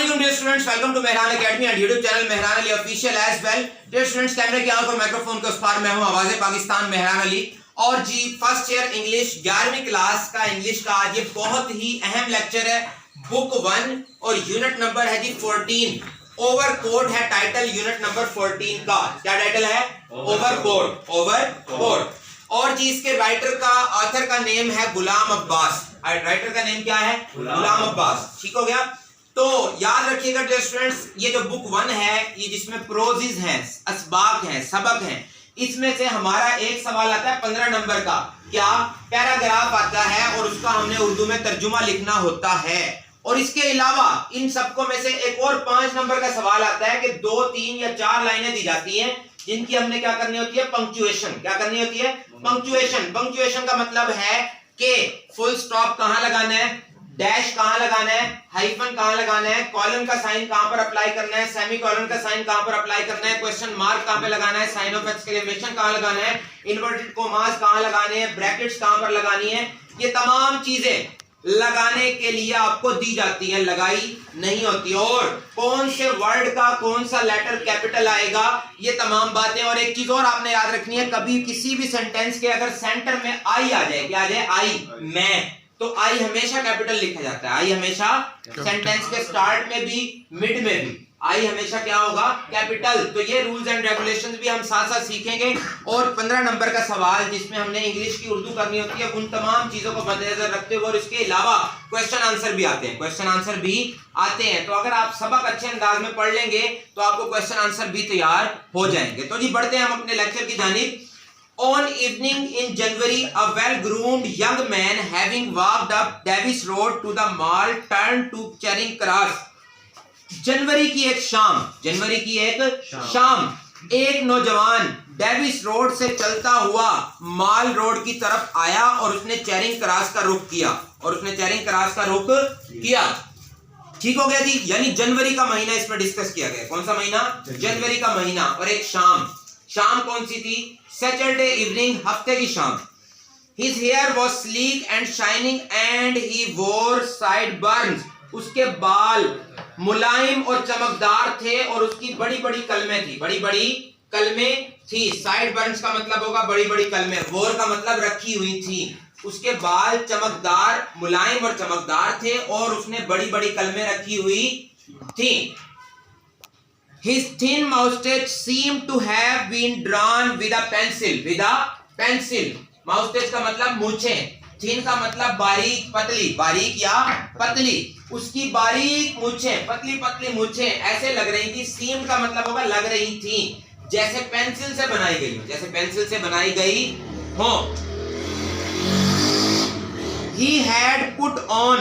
Assalamualaikum dear students, welcome to Mehran Academy and YouTube channel Mehran Ali official as well. Dear students, कैमरे की आंख और microphone के उस पार मैं हूं आवाज़े पाकिस्तान मेहरान अली और जी फर्स्ट ईयर इंग्लिश 11वीं क्लास का इंग्लिश का आज ये बहुत ही अहम लेक्चर है। बुक 1 और यूनिट नंबर है जी 14। ओवरकोट है टाइटल यूनिट नंबर 14 का। क्या टाइटल है? ओवरकोट। और जी इसके राइटर का ऑथर का नेम है गुलाम अब्बास। राइटर का नेम क्या है? गुलाम अब्बास। ठीक हो गया। तो याद रखिएगा डियर स्टूडेंट्स, ये जो बुक 1 है ये जिसमें प्रोजेज हैं, असबाक हैं, सबक हैं, इसमें से हमारा एक सवाल आता है 15 नंबर का। क्या? पैराग्राफ आता है और उसका हमने उर्दू में तर्जुमा लिखना होता है। और इसके अलावा इन सबको में से एक और 5 नंबर का सवाल आता है कि 2, 3 या 4 लाइनें दी जाती हैं जिनकी हमने क्या करनी होती है? पंक्चुएशन। क्या करनी होती है? पंक्चुएशन। पंक्चुएशन का मतलब है कि फुल स्टॉप कहां लगाना है, डैश कहां लगाना है, हाइफन कहां लगाना है, कॉलन का साइन कहां पर अप्लाई करना है, सेमी कॉलन का साइन कहां पर अप्लाई करना है, क्वेश्चन मार्क कहां पे लगाना है, साइन ऑफ एक्सक्लेमेशन कहां लगाना है, इन्वर्टेड कोमास कहां लगाने हैं, ब्रैकेट्स कहां पर लगानी है। ये तमाम चीजें लगाने के लिए आपको दी जाती है, लगाई नहीं होती। और कौन से वर्ड का कौन सा लेटर कैपिटल आएगा, ये तमाम बातें। और एक चीज और आपने याद रखनी है, कभी किसी भी सेंटेंस के अगर सेंटर में आई आ जाए, क्या आ जाए? आई, मैं, तो आई हमेशा कैपिटल लिखा जाता है। आई हमेशा सेंटेंस के स्टार्ट में भी मिड में भी आई हमेशा क्या होगा? कैपिटल। तो ये रूल्स एंड रेगुलेशंस भी हम साथ साथ सीखेंगे। और 15 नंबर का सवाल जिसमें हमने इंग्लिश की उर्दू करनी होती है, उन तमाम चीजों को मद्देनजर रखते हुए और इसके अलावा क्वेश्चन आंसर भी आते हैं। क्वेश्चन आंसर भी आते हैं। तो अगर आप सबक अच्छे अंदाज में पढ़ लेंगे तो आपको क्वेश्चन आंसर भी तैयार हो जाएंगे। तो जी बढ़ते हैं हम अपने लेक्चर की जानिब। On evening in January, a well-groomed young man having walked up Davis Road to the mall turned to Charing Cross. जनवरी की एक शाम एक नौजवान डेविस रोड से चलता हुआ माल रोड की तरफ आया और उसने चेरिंग क्रॉस का रुख किया। ठीक हो गया जी। यानी जनवरी का महीना इसमें डिस्कस किया गया। कौन सा महीना? जनवरी का महीना। और एक शाम कौन सी थी? सैटरडे इवनिंग, हफ्ते की शाम। His hair was sleek and shining and he wore sideburns. उसके बाल मुलायम और चमकदार थे और उसकी बड़ी बड़ी कलमें थी। साइडबर्न्स का मतलब होगा बड़ी बड़ी कलमें। वोर का मतलब रखी हुई थी। उसके बाल चमकदार, मुलायम और चमकदार थे और उसने बड़ी बड़ी कलमें रखी हुई थी। His thin mustache seemed to have been drawn with a pencil. Mustache का मतलब मूंछें। thin का मतलब बारीक, पतली, बारीक या पतली। उसकी बारीक मूंछें, पतली मूंछें ऐसे लग रही थी। seemed का मतलब होगा लग रही थी, जैसे पेंसिल से बनाई गई हो। He had put on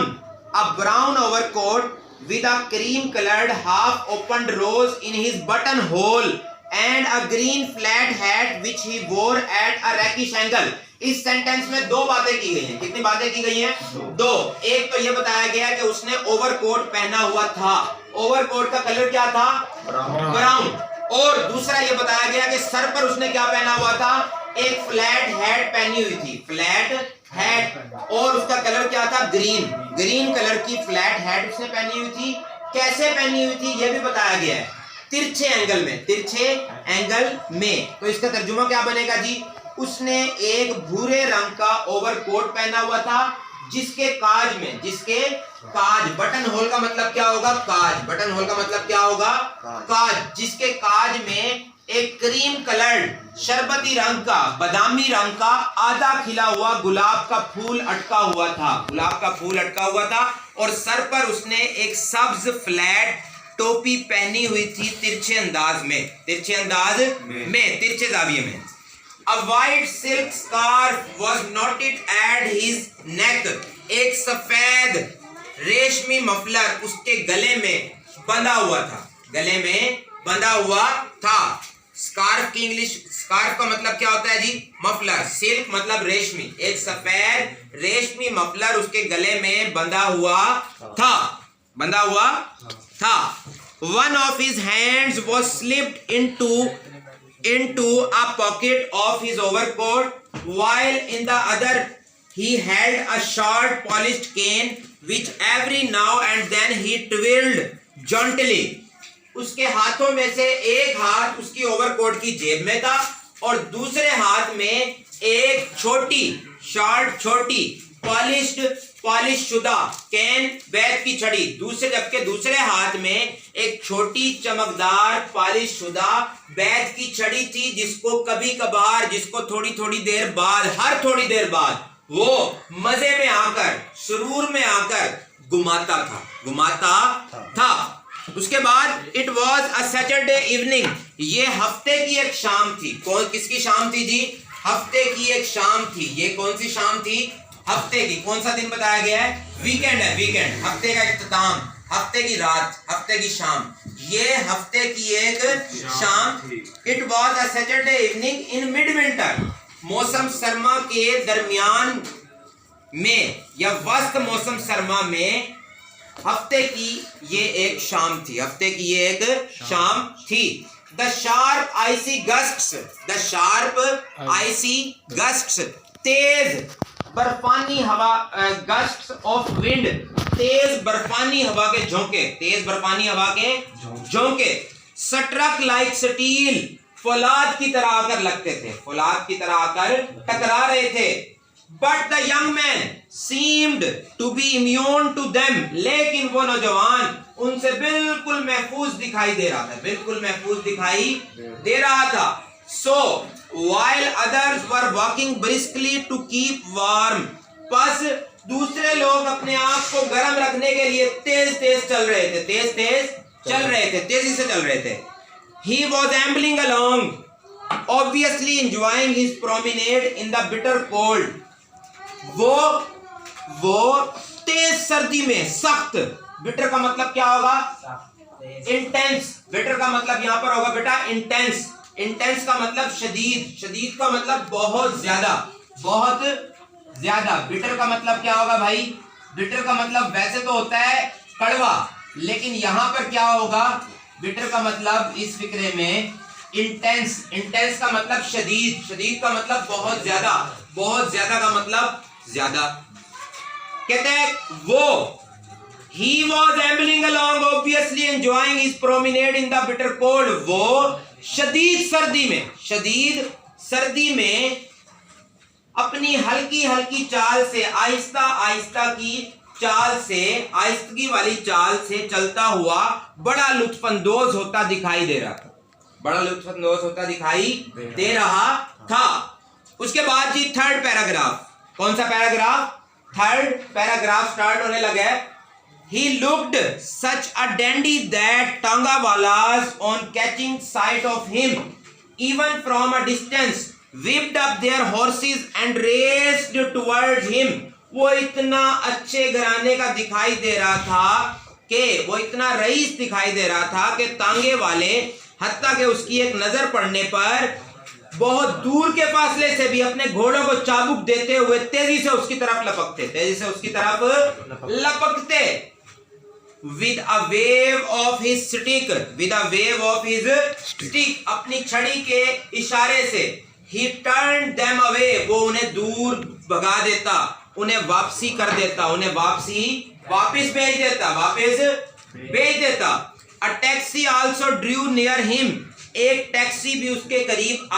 a brown overcoat with a cream colored half opened rose in his buttonhole and a green flat hat which he wore at a rakish angle. इस सेंटेंस में 2 बातें की गई हैं। कितनी बातें की गई हैं? 2। एक तो ये बताया गया कि उसने ओवरकोट पहना हुआ था। ओवरकोट का कलर क्या था? ब्राउन। और दूसरा ये बताया गया कि सर पर उसने क्या पहना हुआ था? एक फ्लैट हैट पहनी हुई थी। Flat hat. और उसका कलर क्या था? ग्रीन कलर की फ्लैट हैट उसने पहनी हुई थी। कैसे पहनी हुई थी यह भी बताया गया है। तिरछे एंगल में। तो इसका तर्जुमा क्या बनेगा जी? उसने एक भूरे रंग का ओवरकोट पहना हुआ था जिसके काज, बटन होल का मतलब क्या होगा? काज। जिसके काज में एक क्रीम कलर्ड शरबती रंग का, बादामी रंग का आधा खिला हुआ गुलाब का फूल अटका हुआ था। और सर पर उसने एक सब्ज फ्लैट टोपी पहनी हुई थी तिरछे जाविये में। A white silk scarf was knotted at his neck. एक सफेद रेशमी मफलर उसके गले में बंधा हुआ था। स्कार्फ की इंग्लिश, स्कार्फ का मतलब क्या होता है जी? मफलर। सिल्क मतलब रेशमी। एक सफेद रेशमी मफलर उसके गले में बंधा हुआ था। One of his hands was slipped into a pocket of his overcoat, while in the other he held a short polished cane which every now and then he twirled जॉन्टली। उसके हाथों में से एक हाथ उसकी ओवरकोट की जेब में था और दूसरे हाथ में एक छोटी पॉलिश शुदा कैन बैत की छड़ी, जबकि दूसरे हाथ में एक छोटी चमकदार पॉलिश शुदा बैत की छड़ी थी, जिसको कभी कभार, जिसको थोड़ी देर बाद, हर थोड़ी देर बाद वो मजे में आकर, सुरूर में आकर घुमाता था। उसके बाद it was a Saturday evening, ये हफ्ते की एक शाम थी। किसकी शाम थी जी? हफ्ते की एक शाम थी। ये कौन सी शाम थी? हफ्ते की। कौन सा दिन बताया गया है? वीकेंड है, वीकेंड, हफ्ते का इख्तिताम, हफ्ते की रात, हफ्ते की शाम, ये हफ्ते की एक शाम। It was a Saturday evening in mid winter, मौसम सरमा के दरमियान में या वस्त मौसम सरमा में हफ्ते की ये एक शाम थी, हफ्ते की ये एक शाम थी। द शार्प आइसी गस्ट्स, तेज बर्फानी हवा, गस्ट्स ऑफ विंड, तेज बर्फानी हवा के झोंके, स्ट्रक लाइक स्टील, फौलाद की तरह आकर लगते थे, फौलाद की तरह आकर टकरा रहे थे। But the young man seemed to be immune to them, लेकिन वो नौजवान उनसे बिल्कुल महफूज दिखाई दे रहा था, So while others were walking briskly to keep warm, बस दूसरे लोग अपने आप को गर्म रखने के लिए तेजी से चल रहे थे। He was ambling along, obviously enjoying his promenade in the bitter cold. वो तेज सर्दी में, सख्त, बिटर का मतलब क्या होगा? इंटेंस। बिटर का मतलब यहां पर होगा बेटा इंटेंस। इंटेंस का मतलब शदीद, शदीद का मतलब बहुत ज्यादा। बिटर का मतलब क्या होगा भाई? बिटर का मतलब वैसे तो होता है कड़वा, लेकिन यहां पर क्या होगा? बिटर का मतलब इस फिक्रे में इंटेंस। इंटेंस का मतलब शदीद, शदीद का मतलब बहुत ज्यादा, बहुत ज्यादा का मतलब ज्यादा। कहते हैं वो he was ambling along, obviously enjoying his promenade in the bitter cold, वो शदीद सर्दी में अपनी हल्की चाल से, आहिस्तगी वाली चाल से चलता हुआ बड़ा लुत्फानंदोज होता दिखाई दे रहा था। उसके बाद जी थर्ड पैराग्राफ, कौन सा पैराग्राफ? थर्ड पैराग्राफ स्टार्ट होने लगा है। He looked such a dandy that Tangawalas, on catching sight of him, even from a distance, whipped up their horses and raced towards him. वो इतना अच्छे घराने का दिखाई दे रहा था कि वो इतना रईस दिखाई दे रहा था कि तांगे वाले हत्ता के उसकी एक नजर पड़ने पर बहुत दूर के फासले से भी अपने घोड़ों को चाबुक देते हुए तेजी से उसकी तरफ लपकते। With a wave of his stick, अपनी छड़ी के इशारे से, he turned them away, वो उन्हें दूर भगा देता, उन्हें वापसी कर देता, उन्हें वापस भेज देता। A taxi also drew near him, एक टैक्सी भी उसके करीब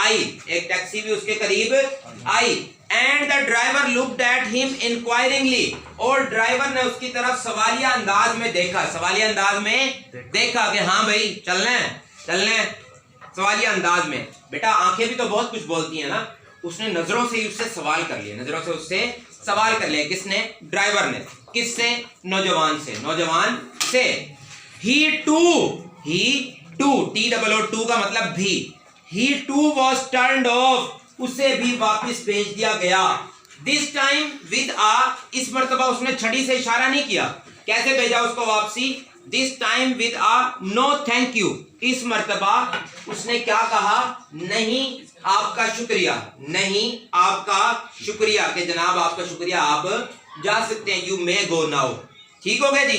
आई। And the driver looked at him inquiringly, और ड्राइवर ने उसकी तरफ सवालिया अंदाज में देखा कि हाँ भाई चलना है। सवालिया अंदाज में, बेटा आंखें भी तो बहुत कुछ बोलती हैं ना। उसने नजरों से उससे सवाल कर लिया, किसने? ड्राइवर ने। किससे? नौजवान से। He too, T-O-O-2 का मतलब भी। He too was turned off, उसे भी वापस भेज दिया गया। This time with a, इस मर्तबा उसने छड़ी से इशारा नहीं किया। कैसे भेजा उसको वापसी? This time with a no thank you, इस मर्तबा उसने क्या कहा? नहीं आपका शुक्रिया, कि जनाब आपका शुक्रिया, आप जा सकते हैं, you may go now। ठीक हो गया जी।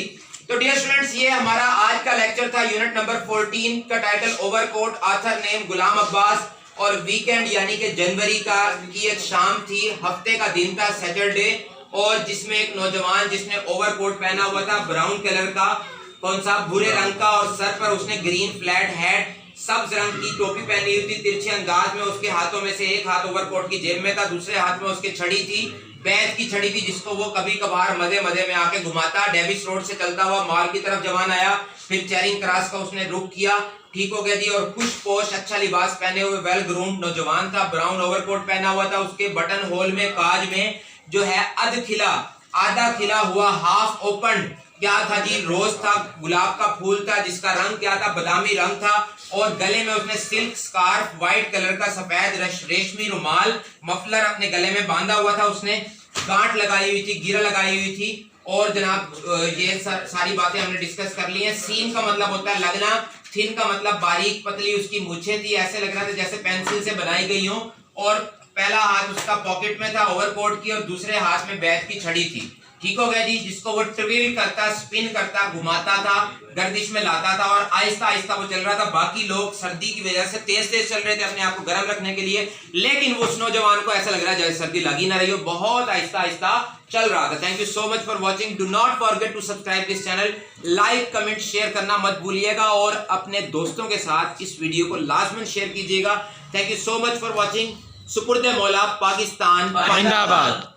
तो डियर स्टूडेंट्स, ये हमारा आज का लेक्चर था, यूनिट नंबर 14 का टाइटल ओवरकोट, ऑथर नेम गुलाम अब्बास, और वीकेंड यानी कि जनवरी की एक शाम थी, हफ्ते का दिन था, सैटरडे, और जिसमें एक नौजवान जिसने ओवरकोट पहना हुआ था ब्राउन कलर का, कौन सा, भूरे रंग का, और सर पर उसने ग्रीन फ्लैट हैट सब्ज रंग की टोपी पहनी हुई थी तिरछे अंदाज में। उसके हाथों में से एक हाथ ओवरकोट की जेब में था, दूसरे हाथ में उसके छड़ी थी, बैत की छड़ी थी जिसको वो कभी कभार मजे मजे में आके घुमाता। डेविस रोड से चलता हुआ मॉल की तरफ जवान आया, फिर चैरिंग क्रॉस का उसने रुख किया, ठीक हो गया जी। और खुश पोश अच्छा लिबास पहने हुए वेल ग्रूम्ड नौजवान था, ब्राउन ओवरकोट पहना हुआ था, उसके बटन होल में काज में जो है आधा खिला हुआ हाफ ओपन क्या था जी, रोज था, गुलाब का फूल था जिसका रंग क्या था, बादामी रंग था। और गले में उसने सिल्क स्कार्फ व्हाइट कलर का सफेद रेशमी रुमाल मफलर अपने गले में बांधा हुआ था, उसने गांठ लगाई हुई थी, गिरा लगाई हुई थी। और जनाब ये सारी बातें हमने डिस्कस कर ली हैं। सीन का मतलब होता है लगना, थिन का मतलब बारीक पतली उसकी मूछें थी, ऐसे लग रहा था जैसे पेंसिल से बनाई गई हो। और पहला हाथ उसका पॉकेट में था ओवरकोट की, और दूसरे हाथ में बैत की छड़ी थी, ठीक हो गया जी, जिसको वो ट्विल करता, स्पिन करता, घुमाता था, गर्दिश में लाता था, और आहिस्ता आहिस्ता वो चल रहा था। बाकी लोग सर्दी की वजह से तेज तेज चल रहे थे अपने आप को गर्म रखने के लिए, लेकिन उस नौजवान को ऐसा लग रहा है जैसे सर्दी लगी ना रही हो, बहुत आहिस्ता आहिस्ता चल रहा था। Thank you so much for watching. Do not forget to subscribe this channel, like comment share करना मत भूलिएगा, और अपने दोस्तों के साथ इस वीडियो को लाजमन शेयर कीजिएगा। Thank you so much for watching. सुपुर्द मौला, पाकिस्तान जिंदाबाद।